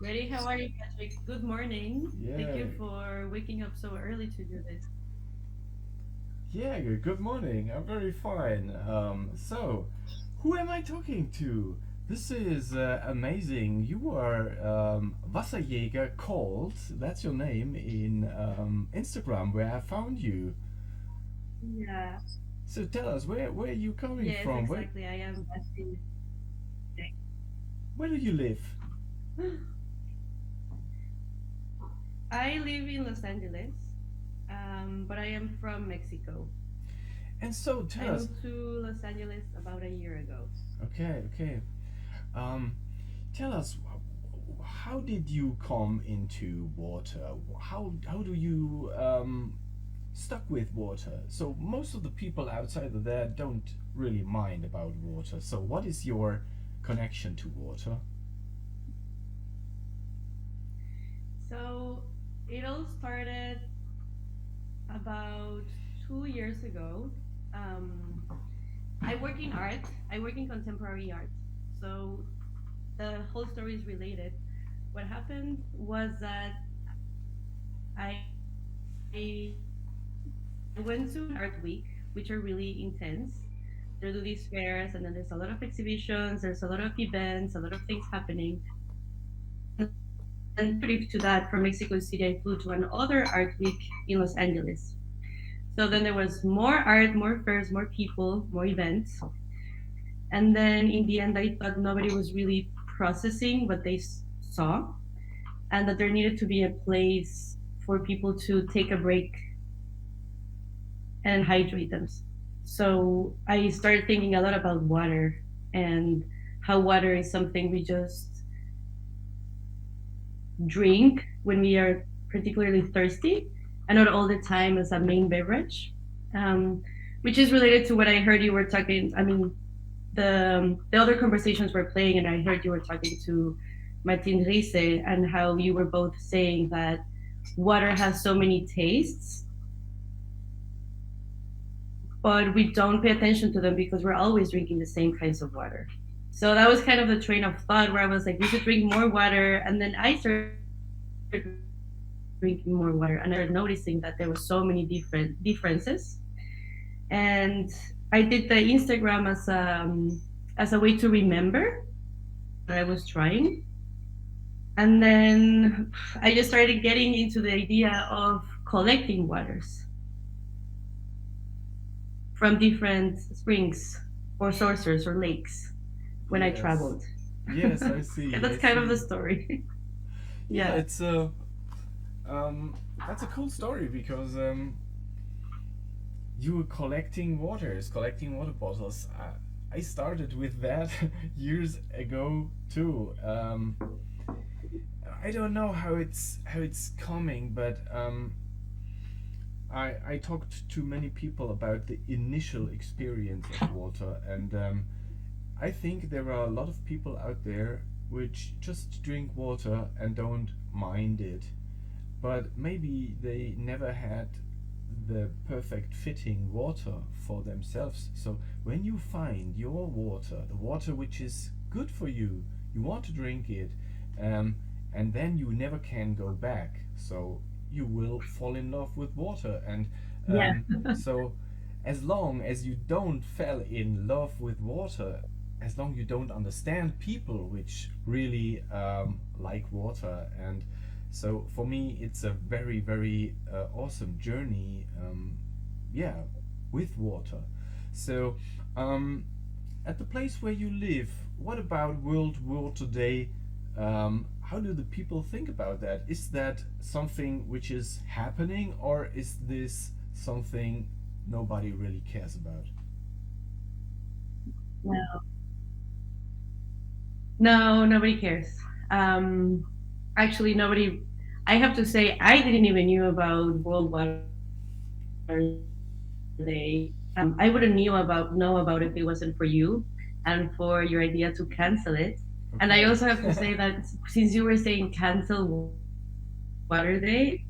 Ready? How are you, Patrick? Good morning. Thank Yeah, you for waking up so early to do this. yeah, good morning. I'm very fine. Who am I talking to? This is amazing. You are Wasserjäger called. That's your name in Instagram, where I found you. Yeah. So tell us, where are you coming Yes, from? exactly. I am Basti. Where do you live? I live in Los Angeles, but I am from Mexico. And so tell I us. moved to Los Angeles about a year ago. Okay, okay. Um, Tell us, how did you come into water? How do you stuck with water? So most of the people outside of there don't really mind about water. So what is your connection to water? So it all started about 2 years ago. Um, I work in art. I work in contemporary art. So the whole story is related. What happened was that I went to an art week, which are really intense. They do these fairs, and then there's a lot of exhibitions, there's a lot of events, a lot of things happening. And then comparative to that, from Mexico City, I flew to another art week in Los Angeles. So then there was more art, more fairs, more people, more events. And then in the end, I thought nobody was really processing what they saw, and that there needed to be a place for people to take a break and hydrate them. So I started thinking a lot about water and how water is something we just drink when we are particularly thirsty and not all the time as a main beverage, um, which is related to what I heard you were talking. I mean, the other conversations were playing, and I heard you were talking to Martin Riese and how you were both saying that water has so many tastes, but we don't pay attention to them because we're always drinking the same kinds of water. So that was kind of the train of thought where I was like, we should drink more water. And then I started drinking more water and I started noticing that there were so many differences. And I did the Instagram as a way to remember what I was trying. And then I just started getting into the idea of collecting waters from different springs or sources or lakes when I Yes, traveled. yes, I see, I That's kind of the see. story. Yeah, Yeah. it's that's a cool story because you were collecting water bottles. I started with that years ago too. I don't know how it's coming, but I talked to many people about the initial experience of water, and I think there are a lot of people out there which just drink water and don't mind it, but maybe they never had the perfect fitting water for themselves. So when you find your water, the water which is good for you, you want to drink it, um, and then you never can go back. So you will fall in love with water, and Yeah. so as long as you don't fall in love with water, as long you don't understand people which really like water, and so for me it's a very very awesome journey, yeah, with water. So um, at the place where you live, what about World Water Day? How do the people think about that? Is that something which is happening, or is this something nobody really cares about? No, no, nobody cares. Um, Actually, nobody. I have to say, I didn't even knew about World Water Day. I wouldn't know about it if it wasn't for you and for your idea to cancel it. And I also have to say Okay. that since you were saying cancel Water Day, I was like,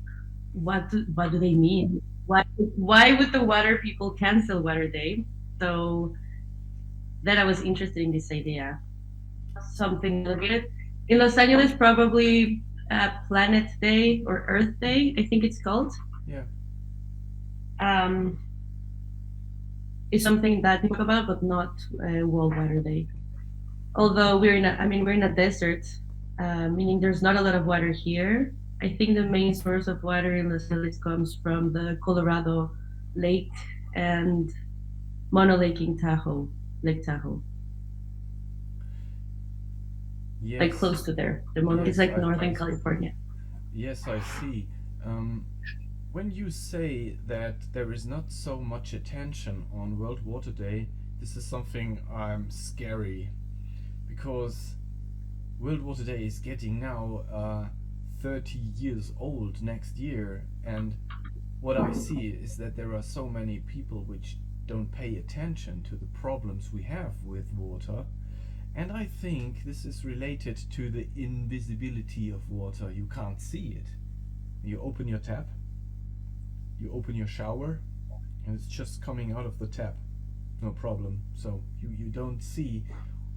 what do they mean? Why would the water people cancel Water Day? So then I was interested in this idea. Something complicated. In Los Angeles, probably Planet Day or Earth Day, I think it's called. Yeah. Um, is something that people talk about, but not World Water Day. Although we're in a desert, meaning there's not a lot of water here. I think the main source of water in Los Angeles comes from the Colorado Lake and Mono Lake in Tahoe, Lake Tahoe, like Yes. close to there. The Mono is Yes. like Northern California. Yes, I see. Um, when you say that there is not so much attention on World Water Day, this is something scary, because World Water Day is getting now 30 years old next year, and what I see is that there are so many people which don't pay attention to the problems we have with water. And I think this is related to the invisibility of water. You can't see it. You open your tap, you open your shower, and it's just coming out of the tap. No problem. So you don't see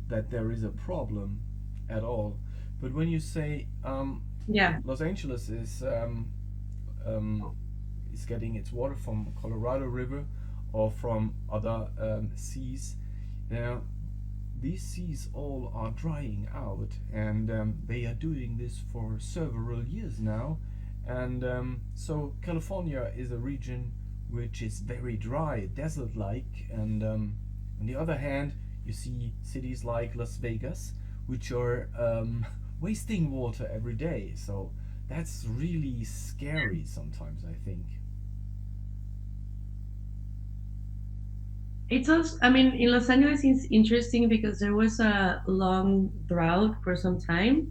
that there is a problem at all. But when you say Yeah, Los Angeles um, is getting its water from Colorado River or from other seas, now these seas all are drying out, and they are doing this for several years now. And so California is a region which is very dry, desert like, and on the other hand, you see cities like Las Vegas, which are wasting water every day. So that's really scary sometimes, I think. it's also. I mean, in Los Angeles, it's interesting because there was a long drought for some time,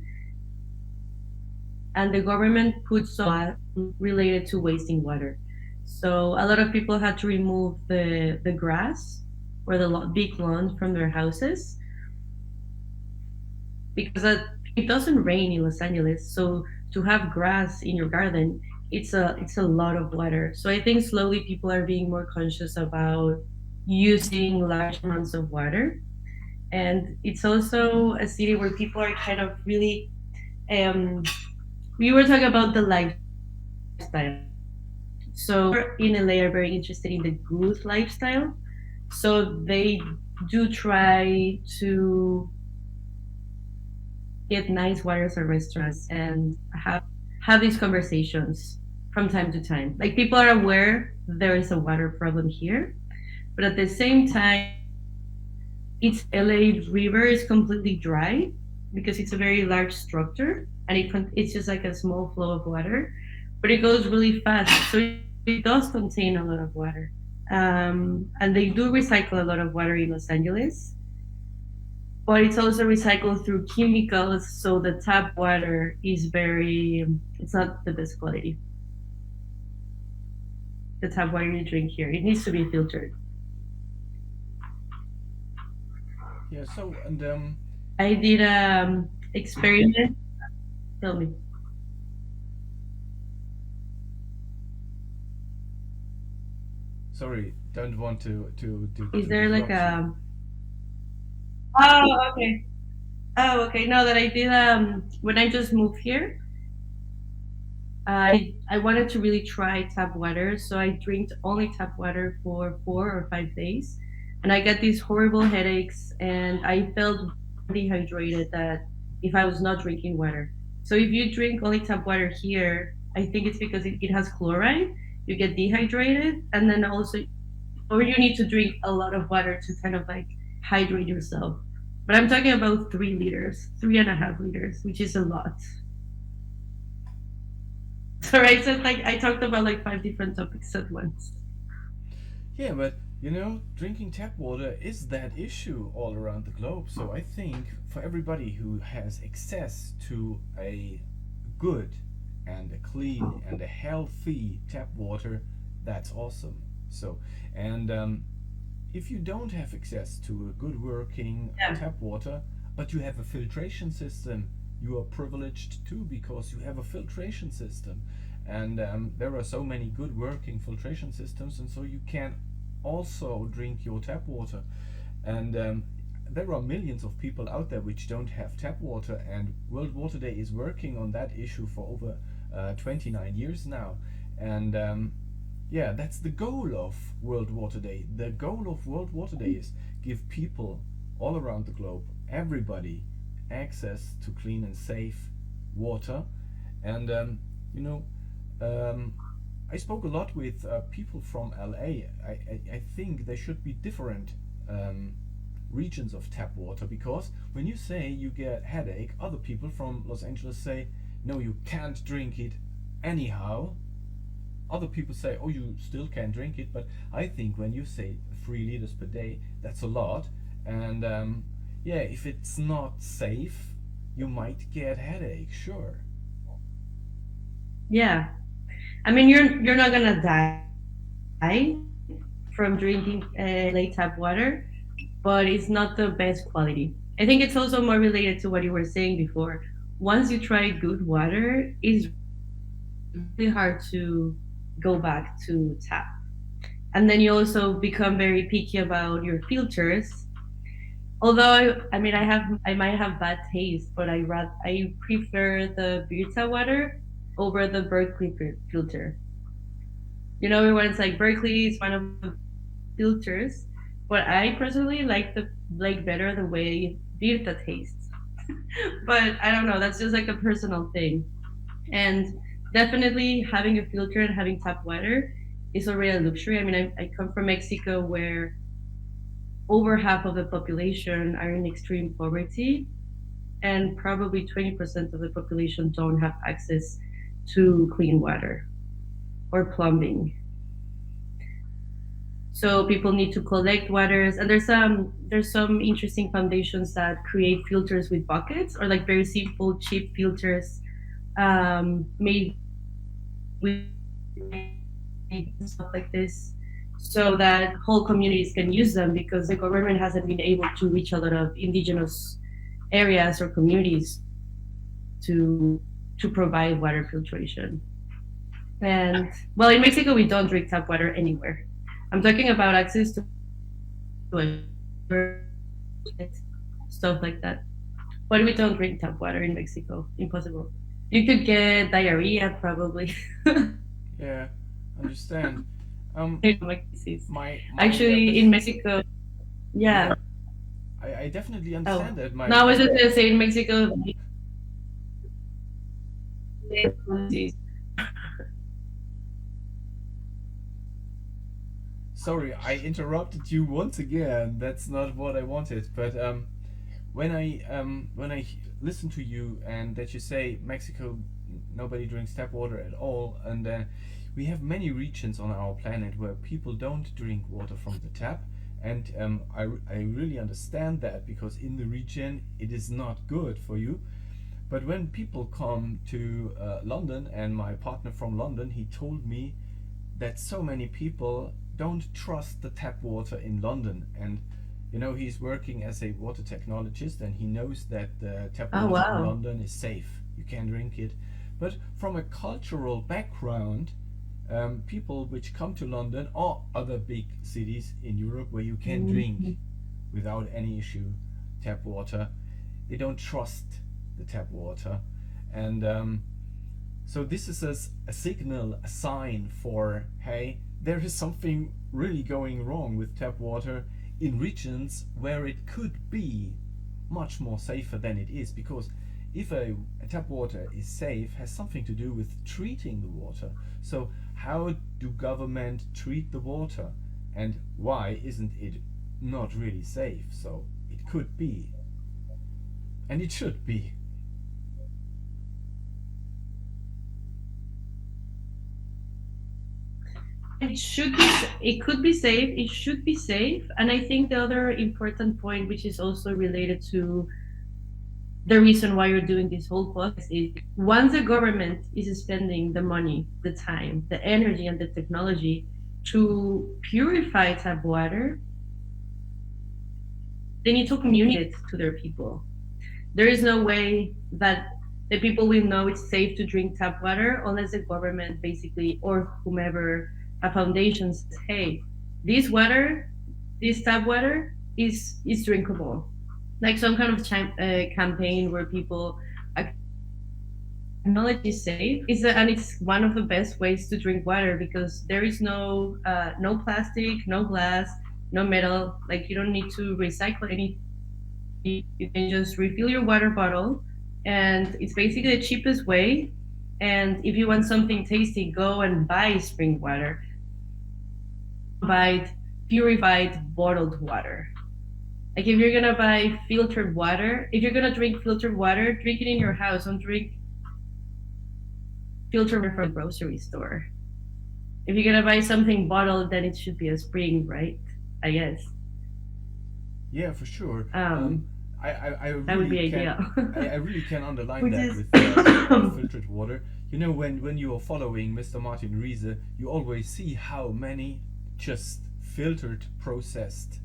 and the government put some related to wasting water. So a lot of people had to remove the grass or the big lawns from their houses because it doesn't rain in Los Angeles. So to have grass in your garden, it's a lot of water. So I think slowly people are being more conscious about using large amounts of water. And it's also a city where people are kind of really um, we were talking about the lifestyle. So people in LA are very interested in the good lifestyle. So they do try to get nice waters at restaurants and have these conversations from time to time. Like people are aware there is a water problem here, but at the same time, its LA River is completely dry because it's a very large structure and it's just like a small flow of water, but it goes really fast. So it does contain a lot of water. And they do recycle a lot of water in Los Angeles, but it's also recycled through chemicals. So the tap water is it's not the best quality. The tap water you drink here, it needs to be filtered. Yeah. So and I did experiment. Tell me, sorry, don't want is to there like disrupt you. a? Oh, okay. Oh, okay. No, that I did. When I just moved here, I wanted to really try tap water, so I drank only tap water for 4 or 5 days, and I got these horrible headaches, and I felt more dehydrated that if I was not drinking water. So if you drink only tap water here, I think it's because it has chloride. You get dehydrated, and then also, or you need to drink a lot of water to kind of like hydrate yourself. But I'm talking about 3 liters, 3.5 liters, which is a lot. So I said like I talked about like five different topics at once. Yeah, but drinking tap water is that issue all around the globe. So I think for everybody who has access to a good and a clean and a healthy tap water, that's awesome. So, and if you don't have access to a good working Yeah. tap water, but you have a filtration system, you are privileged too, because you have a filtration system. And there are so many good working filtration systems, and so you can also drink your tap water. And there are millions of people out there which don't have tap water, and World Water Day is working on that issue for over 29 years now. And yeah, that's the goal of World Water Day. The goal of World Water Day is give people all around the globe, everybody, access to clean and safe water. And you know, um, I spoke a lot with people from LA. I think there should be different um, regions of tap water, because when you say you get headache, other people from Los Angeles say, no, you can't drink it anyhow. Other people say, oh, you still can drink it. But I think when you say 3 liters per day, that's a lot. And yeah, if it's not safe, you might get headache, sure. Yeah. I mean, you're not gonna die from drinking late tap water, but it's not the best quality. I think it's also more related to what you were saying before. Once you try good water, it's really hard to go back to tap. And then you also become very picky about your filters. Although I mean, I might have bad taste, but I prefer the Birta water over the Berkeley filter. You know, everyone's like Berkeley is one of the best filters, but I personally like better the way Birta tastes. But I don't know, that's just like a personal thing. And definitely having a filter and having tap water is already a luxury. I mean, I come from Mexico where over half of the population are in extreme poverty, and probably 20% of the population don't have access to clean water or plumbing. So people need to collect waters, and there's some interesting foundations that create filters with buckets, or like very simple, cheap filters made with and stuff like this, so that whole communities can use them, because the government hasn't been able to reach a lot of indigenous areas or communities to provide water filtration. And well, in Mexico we don't drink tap water anywhere. I'm talking about access to a shower, stuff like that. But we don't drink tap water in Mexico. Impossible. You could get diarrhea probably. Yeah, understand. Um, Like disease. my Actually, in Mexico, yeah, yeah. I definitely Oh, understand that. no, I was My just gonna say in Mexico, disease. Sorry, I interrupted you once again. That's not what I wanted. But when I listen to you and that you say Mexico, nobody drinks tap water at all, and we have many regions on our planet where people don't drink water from the tap, and I really understand that, because in the region it is not good for you. But when people come to London, and my partner from London, he told me that so many people don't trust the tap water in London. And you know, he's working as a water technologist, and he knows that the tap Oh water in wow. London is safe. You can drink it. But from a cultural background, people which come to London or other big cities in Europe where you can drink Mhm. without any issue tap water, they don't trust the tap water. And so this is a signal, a sign for, hey, there is something really going wrong with tap water in regions where it could be much more safer than it is. Because if a tap water is safe, has something to do with treating the water. So how do government treat the water, and why isn't it not really safe? So it could be, and it should be. It should be. It could be safe. It should be safe. And I think the other important point, which is also related to the reason why you're doing this whole podcast, is once the government is spending the money, the time, the energy, and the technology to purify tap water, they need to communicate it to their people. There is no way that the people will know it's safe to drink tap water unless the government basically, or whomever, a foundation says, hey, this water, this tap water is drinkable. like some kind of campaign where people acknowledge is safe. And it's one of the best ways to drink water because there is no plastic, no glass, no metal. Like you don't need to recycle anything. You can just refill your water bottle, and it's basically the cheapest way. And if you want something tasty, go and buy spring water. Don't buy purified bottled water. Like if you're gonna buy filtered water, if you're gonna drink filtered water, drink it in your house. Don't drink filtered water from the grocery store. If you're gonna buy something bottled, then it should be a spring, right? I guess. Yeah, for sure. Um, I that would really be can ideal. I really can underline Which that is with filtered water. You know, when you are following Mr. Martin Riese, you always see how many just filtered, processed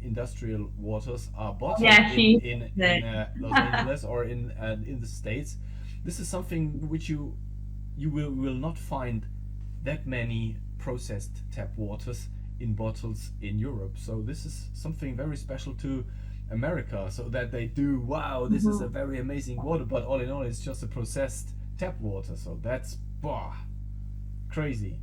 industrial waters are bottled yeah, she in said. Los Angeles or in the States. This is something which you will not find that many processed tap waters in bottles in Europe. So this is something very special to America, so that they do, wow, this is a Mhm. very amazing water, but all in all, it's just a processed tap water. So that's crazy.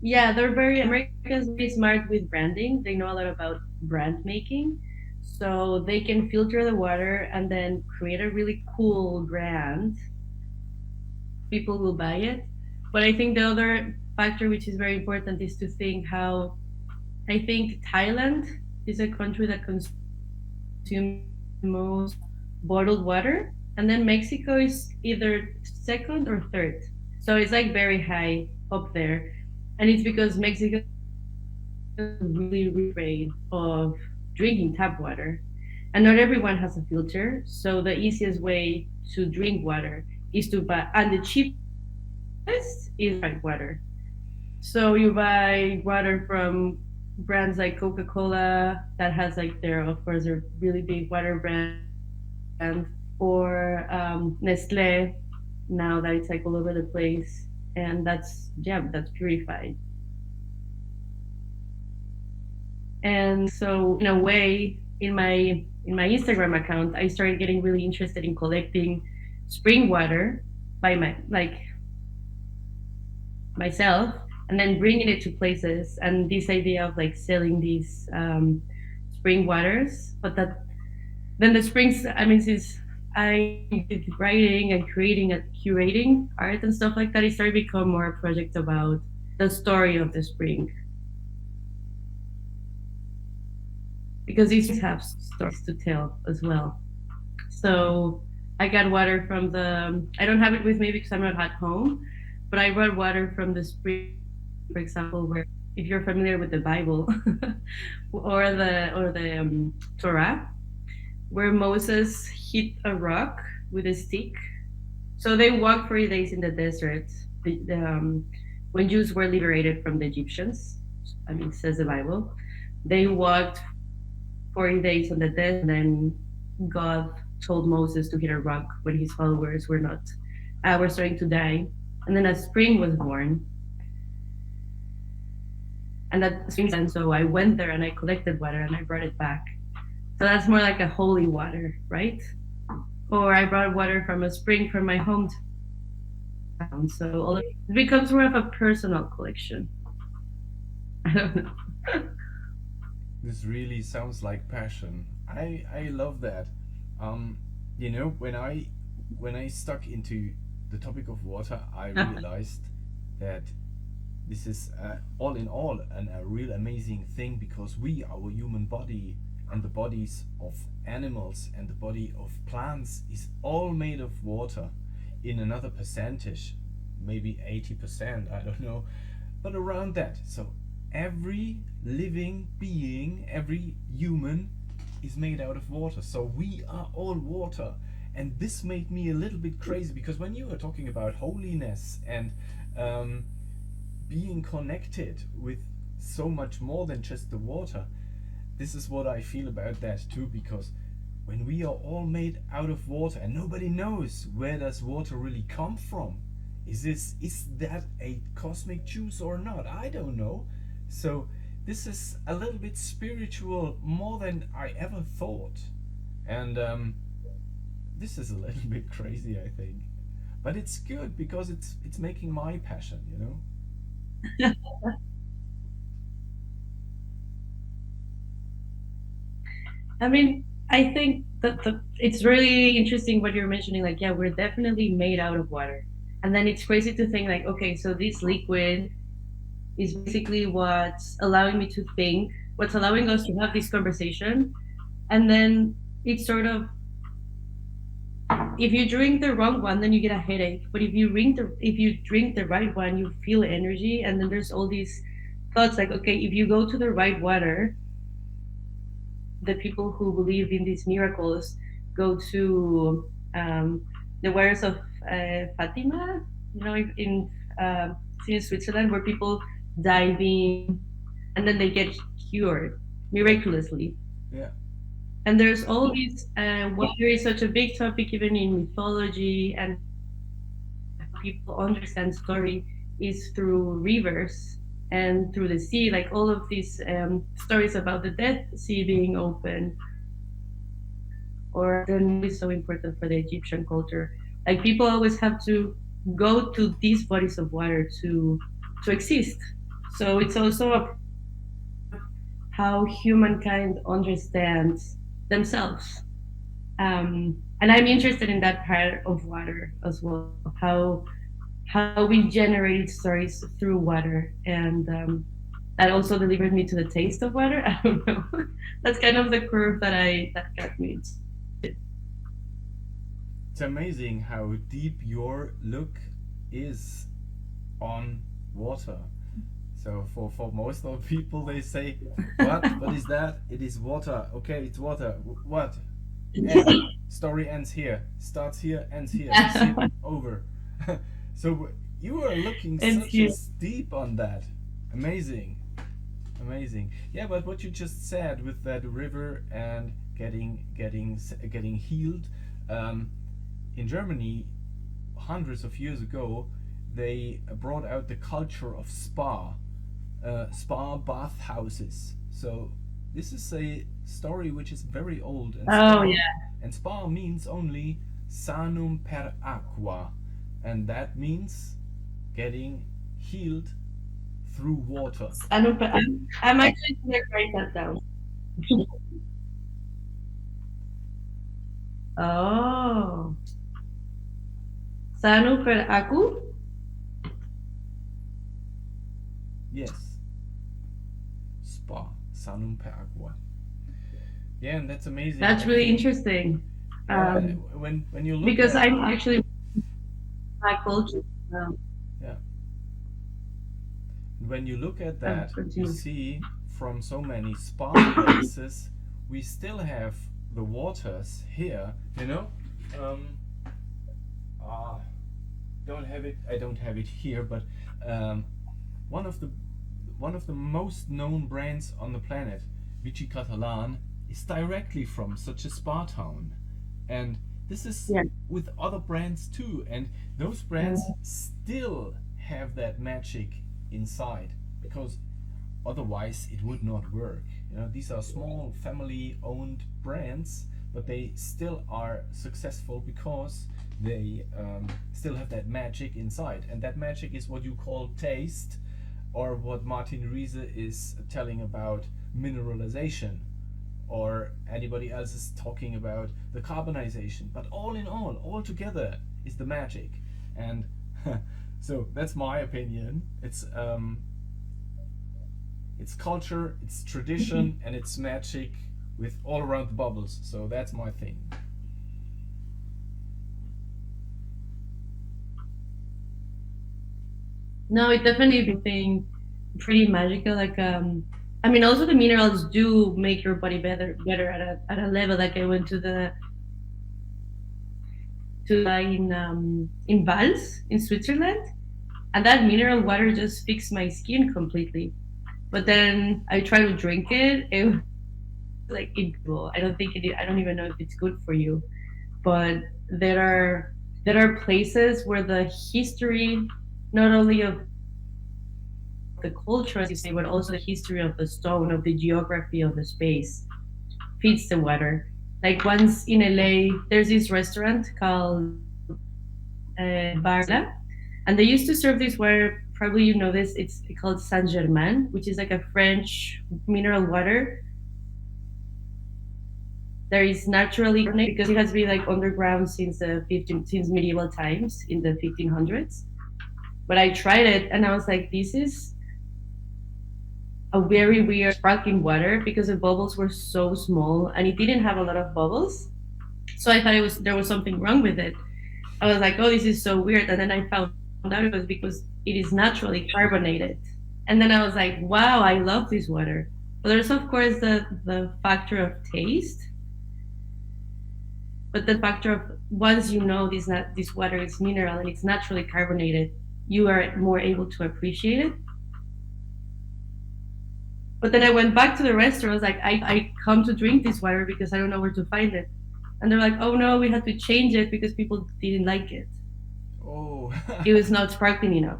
Yeah, America's very smart with branding. They know a lot about brand making. So they can filter the water and then create a really cool brand. People will buy it. But I think the other factor which is very important is to think how I think Thailand is a country that consumes most bottled water, and then Mexico is either second or third. So it's like very high up there, and it's because Mexico is really afraid of drinking tap water, and not everyone has a filter. So the easiest way to drink water is to buy, and the cheapest is purified water. So you buy water from brands like Coca-Cola that has like their, of course, their really big water brand, or Nestle. Now that it's like all over the place, and that's purified. And so in a way, in my Instagram account, I started getting really interested in collecting spring water by myself, and then bringing it to places, and this idea of like selling these spring waters. But that then the springs, I mean, since I did writing and creating and curating art and stuff like that, it started to become more a project about the story of the spring, because these springs have stories to tell as well. So I got water from the, I don't have it with me because I'm not at home, but I brought water from the spring, for example, where, if you're familiar with the Bible or the Torah, where Moses hit a rock with a stick. So they walked 40 days in the desert, when Jews were liberated from the Egyptians. I mean, says the Bible. They walked 40 days on the desert, and then God told Moses to hit a rock when his followers were starting to die. And then a spring was born, and that spring, and so I went there and I collected water and I brought it back. So that's more like a holy water, right? Or I brought water from a spring from my hometown. So it becomes more of a personal collection. I don't know. This really sounds like passion. I love that. Um, you know, when I stuck into the topic of water, I realized that this is all in all a real amazing thing, because our human body and the bodies of animals and the body of plants is all made of water in another percentage, maybe 80%, I don't know, but around that. So every living being, every human is made out of water. So we are all water. And this made me a little bit crazy, because when you were talking about holiness and um, being connected with so much more than just the water, this is what I feel about that too. Because when we are all made out of water and nobody knows where does water really come from, is that a cosmic juice or not? I don't know. So this is a little bit spiritual more than I ever thought. And this is a little bit crazy, I think. But it's good because it's making my passion, you know? I mean, I think that it's really interesting what you're mentioning. Like, yeah, we're definitely made out of water. And then it's crazy to think, like, okay, so this liquid is basically what's allowing me to think, what's allowing us to have this conversation. And then it's sort of, if you drink the wrong one, then you get a headache. But if you drink the right one, you feel energy. And then there's all these thoughts like, okay, if you go to the right water, the people who believe in these miracles go to the waters of Fatima, in in Switzerland, where people dive in and then they get cured Yeah, miraculously. yeah, And there's all these, water is such a big topic even in mythology, and how people understand story is through rivers and through the sea, like all of these stories about the Dead Sea being open, or the Nile is so important for the Egyptian culture. Like people always have to go to these bodies of water to exist. So it's also a part of how humankind understands themselves. And I'm interested in that part of water as well. How we generate stories through water, and that also delivered me to the taste of water. I don't know. That's kind of the curve that got me interested. it's amazing how deep your look is on water. So for most of people, they say, "What? What is that? It is water. Okay, it's water. What? End. Story ends here. Starts here. Ends here. Zip. Over." So you are looking And such here, as deep on that. Amazing, amazing. Yeah, but what you just said with that river and getting healed, um, in Germany, hundreds of years ago, they brought out the culture of spa bathhouses. So this is a story which is very old, oh yeah, and spa means only sanum per aqua, and that means getting healed through water. I don't, I'm actually gonna write that down. Oh, Sanu per aku. Yes, spa sanum per aqua. Yeah, and that's amazing. That's I really think. interesting. Yeah, Um, when you look because at, I'm actually my culture. Um, yeah, when you look at oh, that, you continue. see from so many spa places, we still have the waters here. You know, um, uh, don't have it. I don't have it here, but um, one of the one of the most known brands on the planet, Vichy Catalan, is directly from such a spa town, and this is Yeah. with other brands too. And those brands still have that magic inside because otherwise it would not work. You know, these are small family-owned brands, but they still are successful because they still have that magic inside, and that magic is what you call taste, or what Martin Riese is telling about mineralization, or anybody else is talking about the carbonization. But all in all together is the magic, and so that's my opinion. It's culture, it's tradition, and it's magic with all around the bubbles. So that's my thing. No, it definitely being pretty magical. Like, I mean, also the minerals do make your body better at a level. Like, I went to in Vals in Switzerland, and that mineral water just fixed my skin completely. But then I tried to drink it. It was like incredible. I don't think it. I don't even know if it's good for you. But there are there are places where the history, not only of the the culture, as you say, but also the history of the stone, of the geography of the space, feeds the water. Like once in LA, there's this restaurant called Barla, and they used to serve this water. Probably you know this. It's called Saint Germain, which is like a French mineral water that is naturally carbonated because it has been like underground since since medieval times in the 1500s. But I tried it and I was like, this is a very weird sparkling water because the bubbles were so small and it didn't have a lot of bubbles. So I thought it was there was something wrong with it. I was like, oh, this is so weird. And then I found out it was because it is naturally carbonated. And then I was like, wow, I love this water. But there's of course the factor of taste, but the factor of once you know this water is mineral and it's naturally carbonated, you are more able to appreciate it. But then I went back to the restaurant. I was like, I come to drink this water because I don't know where to find it. And they're like, oh no, we had to change it because people didn't like it. Oh. It was not sparkling enough.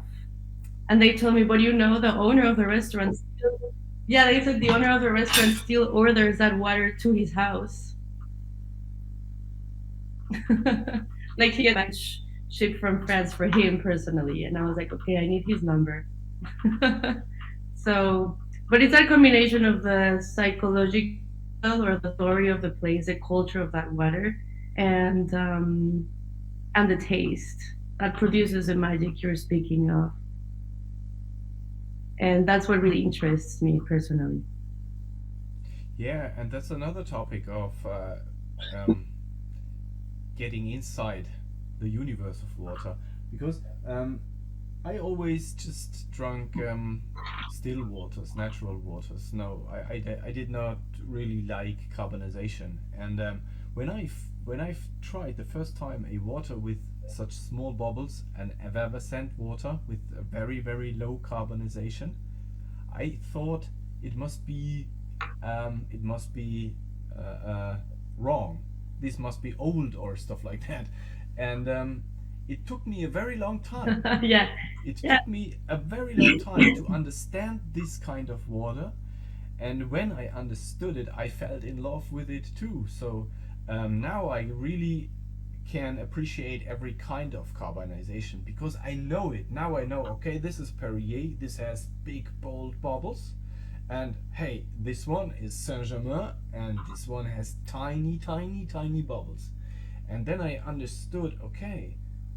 And they told me, but you know, the owner of the restaurant, yeah, they said the owner of the restaurant still orders that water to his house. Like he gets shipped from France for him personally. And I was like, okay, I need his number. So, but it's a combination of the psychological or the story of the place, the culture of that water, and um, and the taste that produces the magic you're speaking of. And that's what really interests me personally. Yeah, and that's another topic of um, getting inside the universe of water, because I always just drank still waters, natural waters. No, I did not really like carbonization. And when I've tried the first time a water with such small bubbles, an effervescent water with a very very low carbonization, I thought it must be it must be wrong. This must be old or stuff like that. And it took me a very long time. Yeah, It yeah. took me a very long time to understand this kind of water. And when I understood it, I felt in love with it too. So now I really can appreciate every kind of carbonization because I know it. Now I know, okay, this is Perrier, this has big, bold bubbles. And hey, this one is Saint Germain, and this one has tiny, tiny, tiny bubbles. And then I understood, okay,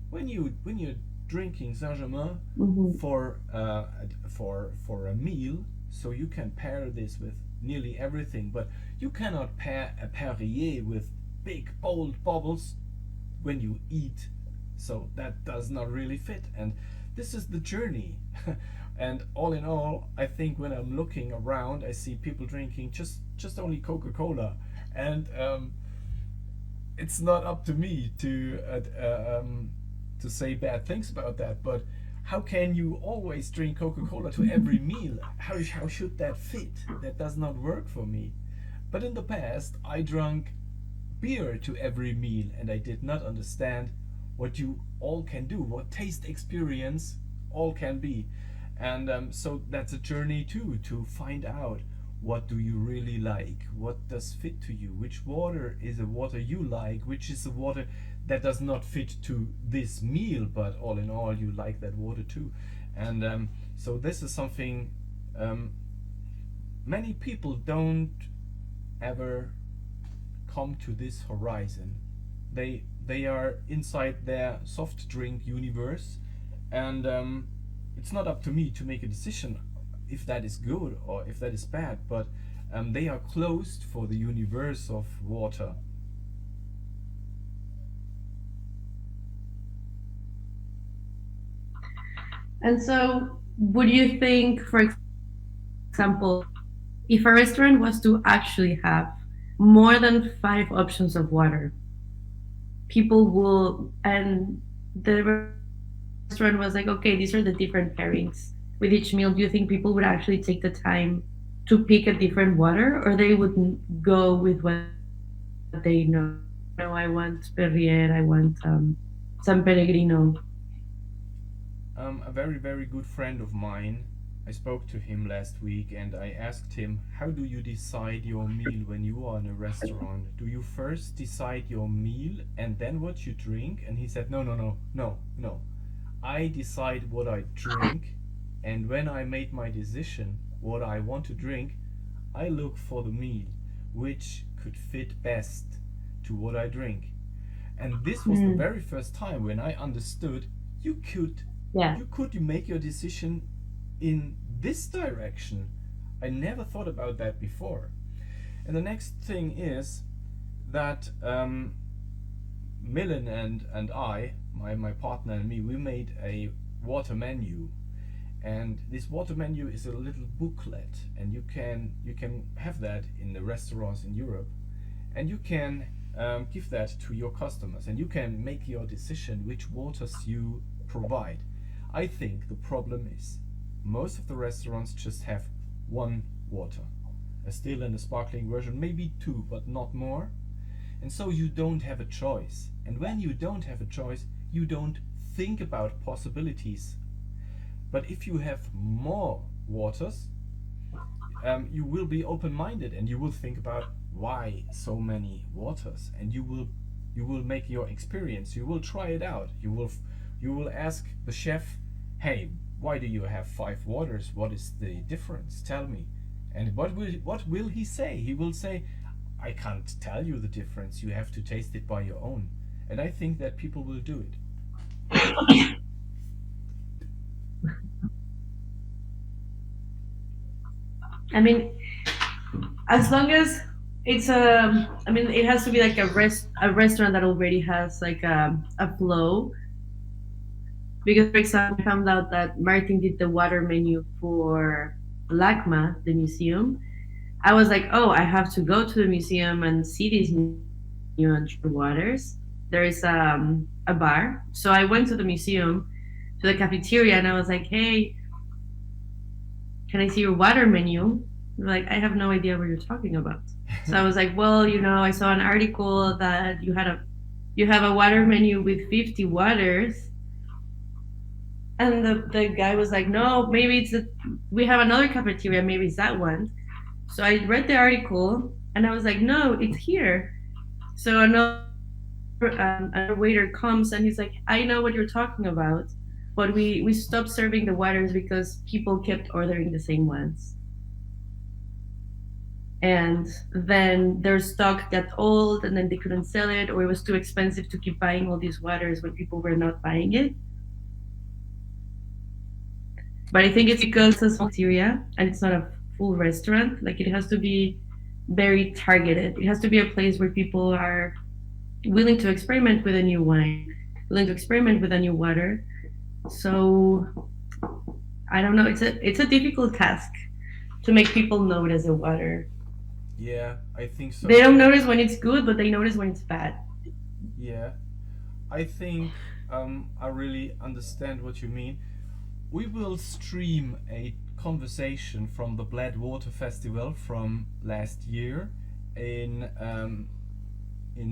when you're drinking Saint Germain Hmm. for a meal, so you can pair this with nearly everything, but you cannot pair a Perrier with big bold bubbles when you eat. So that does not really fit. And this is the journey. And all in all, I think when I'm looking around, I see people drinking just only Coca-Cola, and it's not up to me to say bad things about that. But how can you always drink Coca-Cola to every meal? How should that fit? That does not work for me. But in the past, I drank beer to every meal, and I did not understand what you all can do, what taste experience all can be. And so that's a journey too, to find out what do you really like, what does fit to you, which water is a water you like, which is a water that does not fit to this meal, but all in all you like that water too. And so this is something um, many people don't ever come to this horizon. They are inside their soft drink universe, and it's not up to me to make a decision if that is good or if that is bad. But they are closed for the universe of water. And so, would you think, for example, if a restaurant was to actually have more than five options of water, people will, and the restaurant was like, okay, these are the different pairings with each meal, do you think people would actually take the time to pick a different water, or they would go with what they know? Like, oh, I want Perrier, I want San Pellegrino. A very very good friend of mine I spoke to him last week and I asked him, how do you decide your meal when you are in a restaurant? Do you first decide your meal and then what you drink? And he said, no, no, no, no, no. I decide what I drink, and when I made my decision what I want to drink, I look for the meal which could fit best to what I drink. And this was the Mm. very first time when I understood you could Yeah. you could make your decision in this direction. I never thought about that before. And the next thing is that Millen and I, my partner and me, we made a water menu. And this water menu is a little booklet, and you can have that in the restaurants in Europe, and you can give that to your customers, and you can make your decision which waters you provide. I think the problem is most of the restaurants just have one water, a still and a sparkling version, maybe two, but not more. And so you don't have a choice. And when you don't have a choice, you don't think about possibilities. But if you have more waters, you will be open-minded and you will think about why so many waters, and you will make your experience. You will try it out. You will ask the chef, "Hey, why do you have five waters? What is the difference? Tell me." And what will he say? He will say, "I can't tell you the difference. You have to taste it by your own." And I think that people will do it. I mean, as long as it's I mean, it has to be like a restaurant that already has like a flow. Because, for example, I found out that Martin did the water menu for LACMA, the museum. I was like, oh, I have to go to the museum and see this menu and try the waters. There is a bar. So I went to the museum, to the cafeteria, and I was like, hey, can I see your water menu? They're like, I have no idea what you're talking about. So I was like, well, I saw an article that you have a water menu with 50 waters. And the guy was like, no, maybe we have another cafeteria, maybe it's that one. So I read the article and I was like, no, it's here. So another waiter comes and he's like, I know what you're talking about, but we stopped serving the waters because people kept ordering the same ones. And then their stock got old and then they couldn't sell it, or it was too expensive to keep buying all these waters when people were not buying it. But I think it's because it's a small cafeteria and it's not a full restaurant. Like, it has to be very targeted. It has to be a place where people are willing to experiment with a new wine, willing to experiment with a new water. So I don't know. It's a difficult task to make people notice the water. Yeah, I think so They don't too. notice when it's good, but they notice when it's bad. Yeah, I think I really understand what you mean. We will stream a conversation from the Bled Water Festival from last year in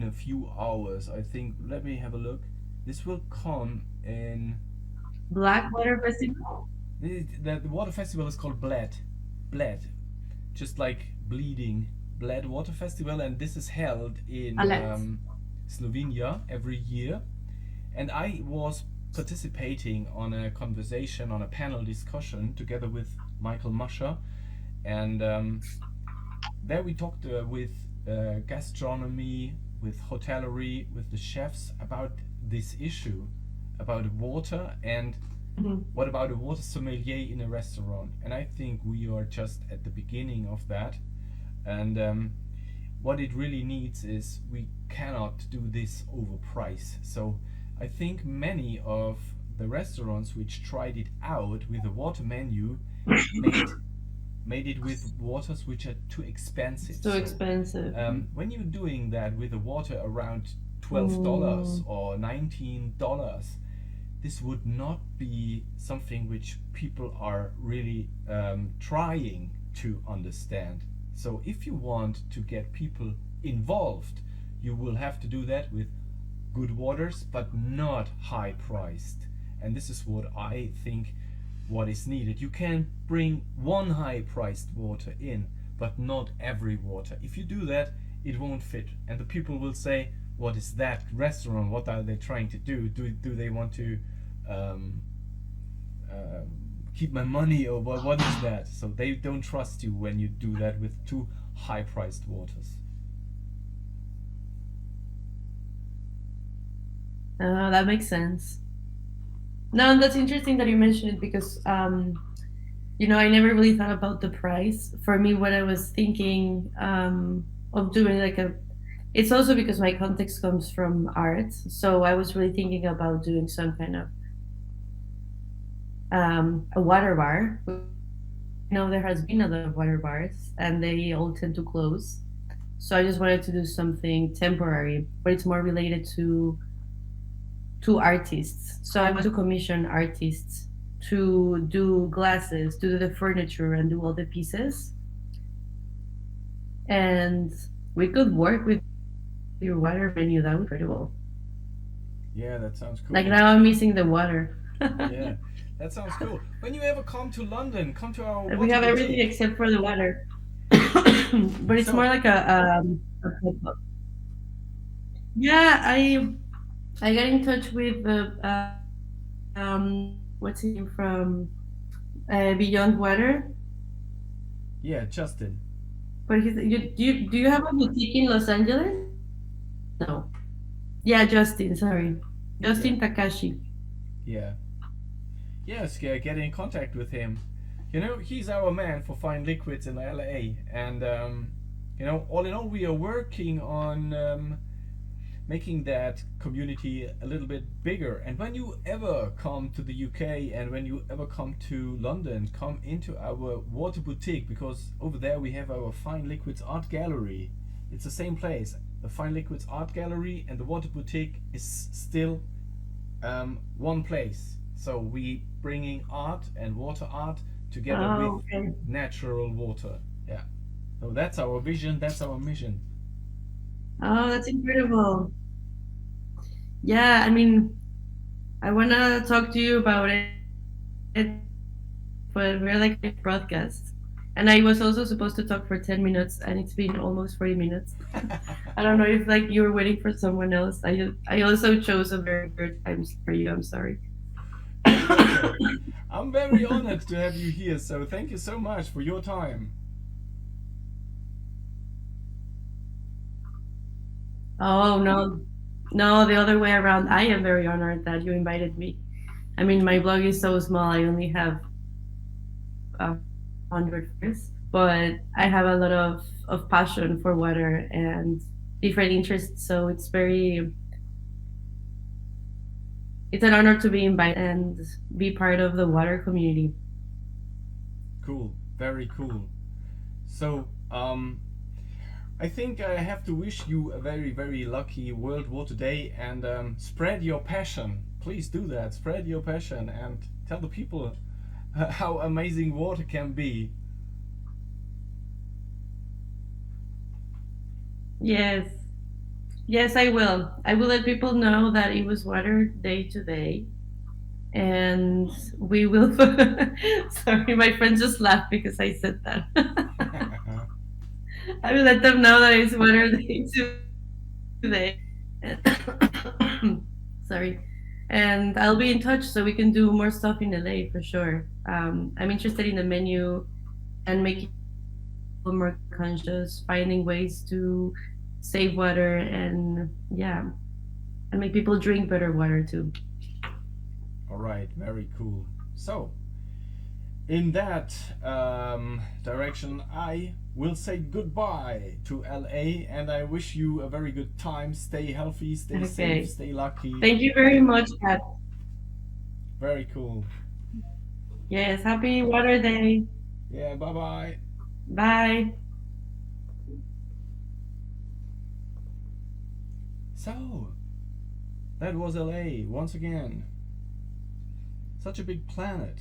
a few hours. I think. Let me have a look. This will come in. Blackwater Festival? The water festival is called Bled, Bled, just like bleeding. Bled Water Festival, and this is held in Alex. Slovenia every year. And I was participating on a conversation, on a panel discussion together with Michael Mascher, and there we talked with gastronomy, with hotellery, with the chefs about this issue, about water, and Mhm. what about a water sommelier in a restaurant. And I think we are just at the beginning of that. And what it really needs is we cannot do this overprice. So I think many of the restaurants which tried it out with a water menu made made it with waters which are too expensive. It's too So expensive. when you're doing that with a water around $12 Mm. or $19, this would not be something which people are really trying to understand. So if you want to get people involved, you will have to do that with good waters, but not high priced. And this is what I think what is needed. You can bring one high priced water in, but not every water. If you do that, it won't fit. And the people will say, what is that restaurant? What are they trying to do? Do they want to um, uh, keep my money, or what is that? So they don't trust you when you do that with too high priced waters. That makes sense. No, that's interesting that you mentioned it because I never really thought about the price. For me, what I was thinking of doing like a it's also because my context comes from art. So I was really thinking about doing some kind of a water bar. There has been a lot of water bars and they all tend to close. So I just wanted to do something temporary, but it's more related to artists. So I want to commission artists to do glasses, to do the furniture, and do all the pieces. And we could work with your water menu. That would be incredible. Yeah, that sounds Like cool. now, I'm missing the water. Yeah, that sounds cool. When you ever come to London, come to our We water have everything boutique. except for the water, but it's more So, like a pop-up. Yeah, I got in touch with the what's his name from Beyond Water. yeah, Justin. But do you have a boutique in Los Angeles? No. Yeah, Justin. Sorry, Yeah, Justin Takashi. yeah. Yes, get in contact with him. He's our man for fine liquids in LA. And, all in all, we are working on making that community a little bit bigger. And when you ever come to the UK and when you ever come to London, come into our water boutique, because over there we have our Fine Liquids Art Gallery. It's the same place. The Fine Liquids Art Gallery and the water boutique is still one place. So we bringing art and water art together with Oh, okay. natural water. Yeah. So that's our vision. That's our mission. Oh, that's incredible. Yeah, I mean, I wanna talk to you about it, but we're like a broadcast. And I was also supposed to talk for 10 minutes, and it's been almost 40 minutes. I don't know if like you were waiting for someone else. I also chose a very weird time for you. I'm sorry. It's okay. I'm very honored to have you here. So thank you so much for your time. Oh no, no, the other way around. I am very honored that you invited me. I mean, my blog is so small. I only have 100 followers, but I have a lot of passion for water and different interests. So it's an honor to be invited and be part of the water community. Cool. Very cool. So, I think I have to wish you a very, very lucky World Water Day, and spread your passion. Please do that. Spread your passion and tell the people how amazing water can be. Yes, yes, I will. I will let people know that it was water day today, and we will. Sorry, my friend just laughed because I said that. I will let them know that it's water day today. Sorry. And I'll be in touch so we can do more stuff in LA for sure. I'm interested in the menu and making people more conscious, finding ways to save water and yeah, and make people drink better water too. All right. Very cool. So, in that direction, I will say goodbye to LA, and I wish you a very good time. Stay healthy, stay safe, Okay. stay lucky. Thank you very much, Kat. Very cool. Yes, happy water day. Yeah, bye bye. Bye. So, that was LA once again. Such a big planet.